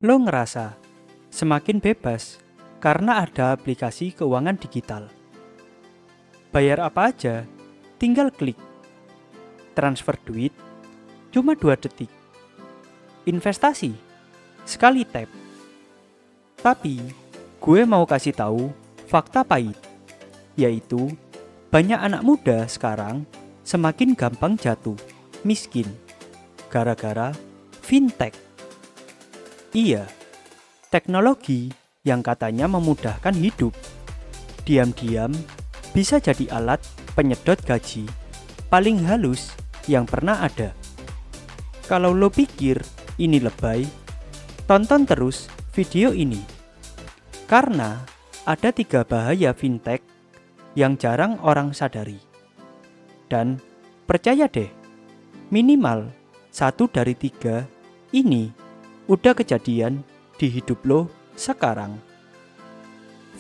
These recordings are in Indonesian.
Lo ngerasa semakin bebas karena ada aplikasi keuangan digital. Bayar apa aja, tinggal klik. Transfer duit, cuma 2 detik. Investasi, sekali tap. Tapi, gue mau kasih tahu fakta pahit, yaitu banyak anak muda sekarang semakin gampang jatuh miskin gara-gara fintech. Iya, teknologi yang katanya memudahkan hidup, diam-diam bisa jadi alat penyedot gaji paling halus yang pernah ada. Kalau lo pikir ini lebay, tonton terus video ini. Karena ada 3 bahaya fintech yang jarang orang sadari. Dan percaya deh, minimal 1 dari 3 ini udah kejadian di hidup lo sekarang.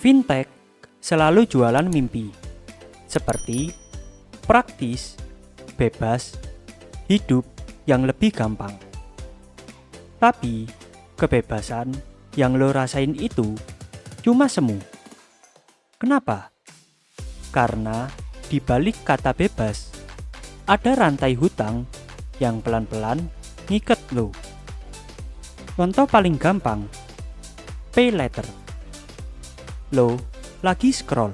Fintech selalu jualan mimpi, seperti praktis, bebas, hidup yang lebih gampang. Tapi kebebasan yang lo rasain itu cuma semu. Kenapa? Karena di balik kata bebas ada rantai hutang yang pelan-pelan ngiket lo. Contoh paling gampang, pay later. Lo lagi scroll,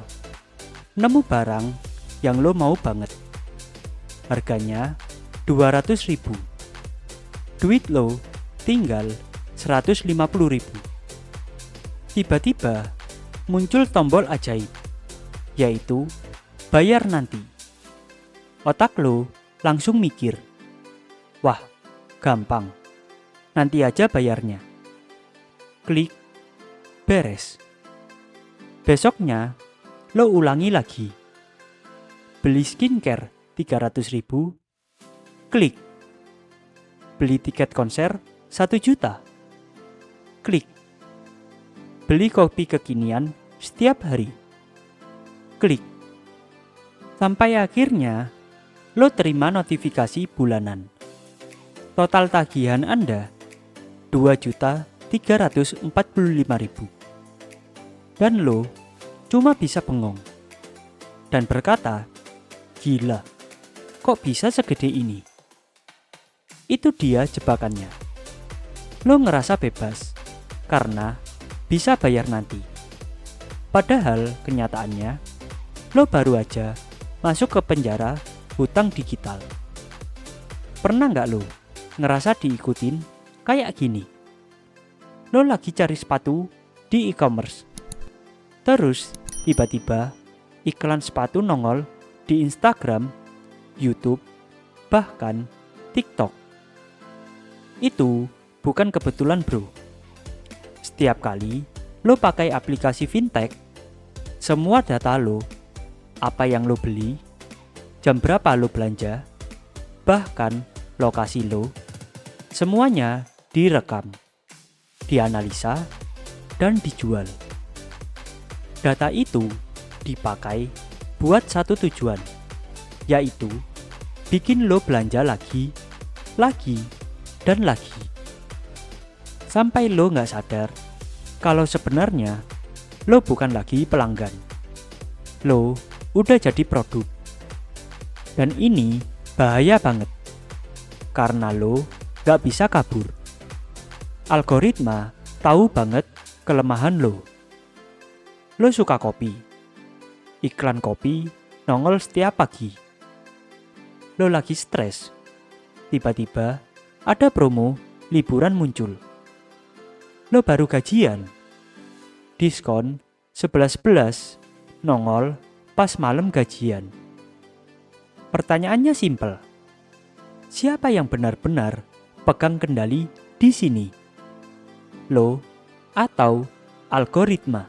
nemu barang yang lo mau banget. Harganya 200.000. Duit lo tinggal 150.000. Tiba-tiba muncul tombol ajaib, yaitu bayar nanti. Otak lo langsung mikir, wah, gampang. Nanti aja bayarnya. Klik, beres. Besoknya, lo ulangi lagi. Beli skincare 300.000, klik. Beli tiket konser 1 juta, klik. Beli kopi kekinian setiap hari, klik. Sampai akhirnya, lo terima notifikasi bulanan. Total tagihan Anda 2.345.000. Dan lo cuma bisa bengong dan berkata, gila, kok bisa segede ini? Itu dia jebakannya. Lo ngerasa bebas karena bisa bayar nanti. Padahal kenyataannya, lo baru aja masuk ke penjara hutang digital. Pernah nggak lo ngerasa diikutin kayak gini? Lo lagi cari sepatu di e-commerce. Terus tiba-tiba iklan sepatu nongol di Instagram, YouTube, bahkan TikTok. Itu bukan kebetulan bro. Setiap kali lo pakai aplikasi fintech, semua data lo, apa yang lo beli, jam berapa lo belanja, bahkan lokasi lo, semuanya direkam, dianalisa, dan dijual. Data itu dipakai buat satu tujuan, yaitu bikin lo belanja lagi, dan lagi. Sampai lo nggak sadar kalau sebenarnya lo bukan lagi pelanggan. Lo udah jadi produk. Dan ini bahaya banget, karena lo nggak bisa kabur. Algoritma tahu banget kelemahan lo. Lo suka kopi. Iklan kopi nongol setiap pagi. Lo lagi stres. Tiba-tiba ada promo liburan muncul. Lo baru gajian. Diskon 11.11 nongol pas malam gajian. Pertanyaannya simpel. Siapa yang benar-benar pegang kendali di sini? Lo atau algoritma?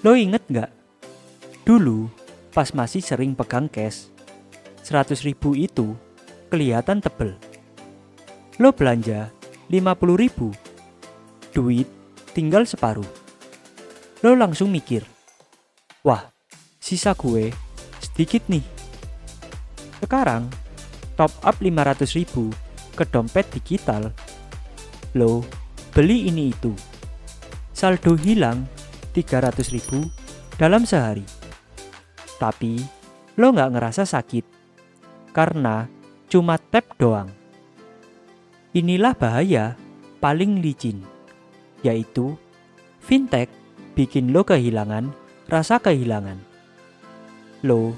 Lo inget gak? Dulu pas masih sering pegang cash, 100.000 itu kelihatan tebel. Lo belanja 50.000, duit tinggal separuh. Lo langsung mikir, wah, sisa gue sedikit nih. Sekarang top up 500.000 ke dompet digital, lo beli ini itu. Saldo hilang 300.000 dalam sehari. Tapi lo nggak ngerasa sakit karena cuma tap doang. Inilah bahaya paling licin, yaitu fintech bikin lo kehilangan rasa kehilangan. Lo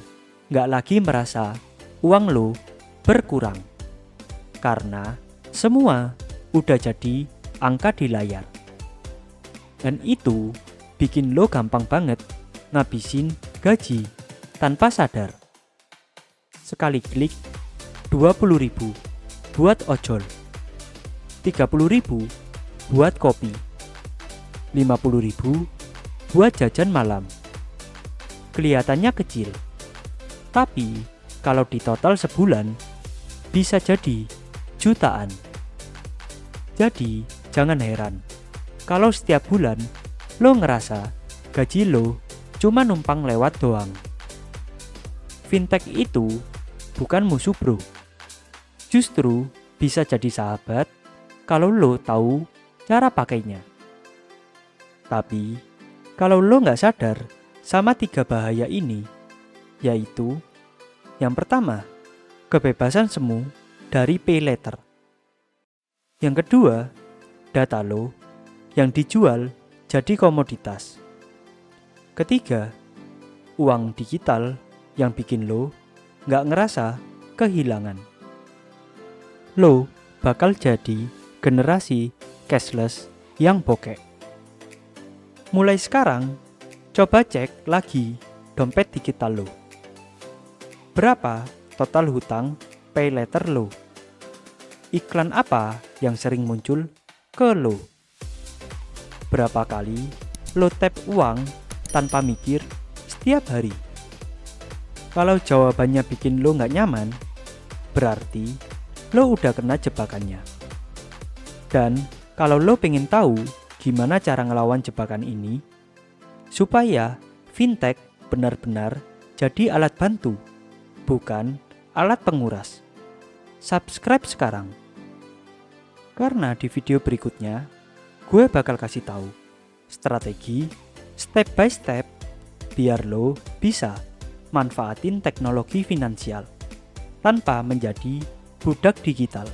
nggak lagi merasa uang lo berkurang karena semua udah jadi angka di layar. Dan itu bikin lo gampang banget ngabisin gaji tanpa sadar. Sekali klik 20.000 buat ojol, 30.000 buat kopi, 50.000 buat jajan malam. Kelihatannya kecil, tapi kalau ditotal sebulan bisa jadi jutaan. Jadi jangan heran kalau setiap bulan lo ngerasa gaji lo cuma numpang lewat doang. Fintech itu bukan musuh bro. Justru bisa jadi sahabat kalau lo tahu cara pakainya. Tapi kalau lo nggak sadar sama 3 bahaya ini, yaitu yang pertama, kebebasan semu dari pay letter. Yang kedua, data lo yang dijual jadi komoditas. Ketiga, uang digital yang bikin lo nggak ngerasa kehilangan. Lo bakal jadi generasi cashless yang bokek. Mulai sekarang, coba cek lagi dompet digital lo. Berapa total hutang pay letter lo? Iklan apa yang sering muncul ke lo? Berapa kali lo tap uang tanpa mikir setiap hari? Kalau jawabannya bikin lo nggak nyaman, berarti lo udah kena jebakannya. Dan kalau lo pengen tahu gimana cara ngelawan jebakan ini, supaya fintech benar-benar jadi alat bantu, bukan alat penguras, subscribe sekarang. Karena di video berikutnya, gue bakal kasih tahu strategi step by step biar lo bisa manfaatin teknologi finansial tanpa menjadi budak digital.